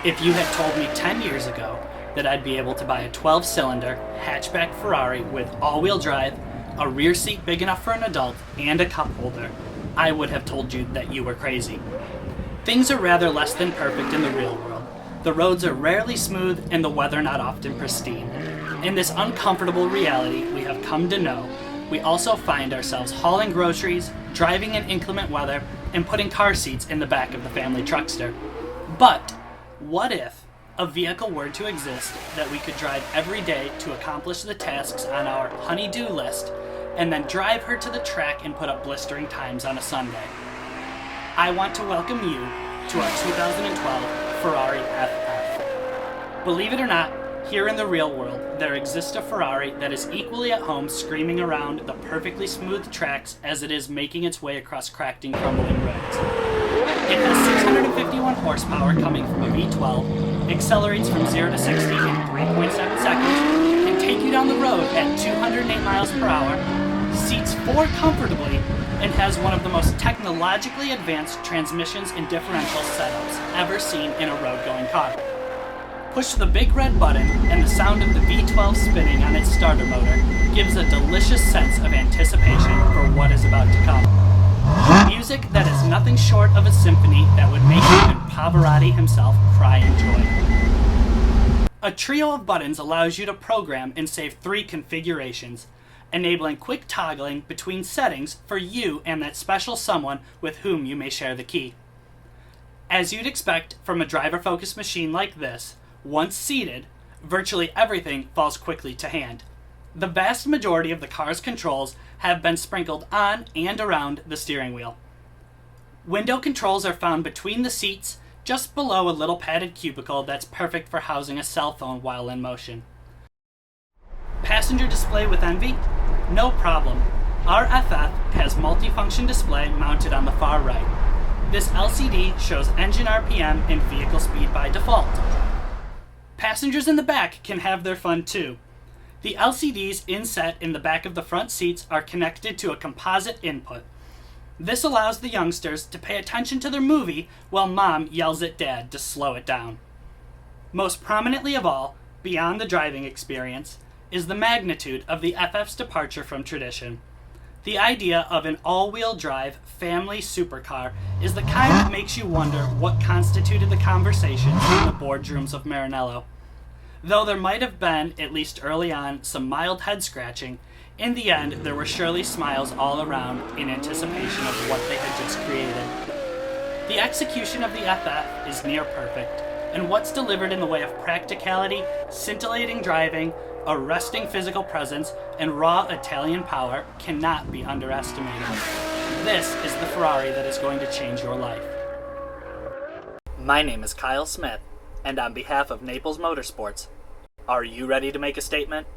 If you had told me 10 years ago that I'd be able to buy a 12-cylinder hatchback Ferrari with all-wheel drive, a rear seat big enough for an adult, and a cup holder, I would have told you that you were crazy. Things are rather less than perfect in the real world. The roads are rarely smooth and the weather not often pristine. In this uncomfortable reality we have come to know, we also find ourselves hauling groceries, driving in inclement weather, and putting car seats in the back of the family truckster. But what if a vehicle were to exist that we could drive every day to accomplish the tasks on our honey-do list, and then drive her to the track and put up blistering times on a Sunday? I want to welcome you to our 2012 Ferrari FF. Believe it or not, here in the real world, there exists a Ferrari that is equally at home screaming around the perfectly smooth tracks as it is making its way across cracked and crumbling roads. It has 651 horsepower coming from a V12, accelerates from 0 to 60 in 3.7 seconds, can take you down the road at 208 miles per hour, seats 4 comfortably, and has one of the most technologically advanced transmissions and differential setups ever seen in a road-going car. Push the big red button and the sound of the V12 spinning on its starter motor gives a delicious sense of anticipation for what is about to come. Music that is nothing short of a symphony that would make even Pavarotti himself cry in joy. A trio of buttons allows you to program and save 3 configurations, enabling quick toggling between settings for you and that special someone with whom you may share the key. As you'd expect from a driver-focused machine like this, once seated, virtually everything falls quickly to hand. The vast majority of the car's controls have been sprinkled on and around the steering wheel. Window controls are found between the seats, just below a little padded cubicle that's perfect for housing a cell phone while in motion. Passenger display with envy? No problem. Our FF has multifunction display mounted on the far right. This LCD shows engine RPM and vehicle speed by default. Passengers in the back can have their fun too. The LCDs inset in the back of the front seats are connected to a composite input. This allows the youngsters to pay attention to their movie while mom yells at dad to slow it down. Most prominently of all, beyond the driving experience, is the magnitude of the FF's departure from tradition. The idea of an all-wheel drive family supercar is the kind that makes you wonder what constituted the conversations in the boardrooms of Maranello. Though there might have been, at least early on, some mild head-scratching, in the end there were surely smiles all around in anticipation of what they had just created. The execution of the FF is near perfect, and what's delivered in the way of practicality, scintillating driving, arresting physical presence, and raw Italian power cannot be underestimated. This is the Ferrari that is going to change your life. My name is Kyle Smith, and on behalf of Naples Motorsports, are you ready to make a statement?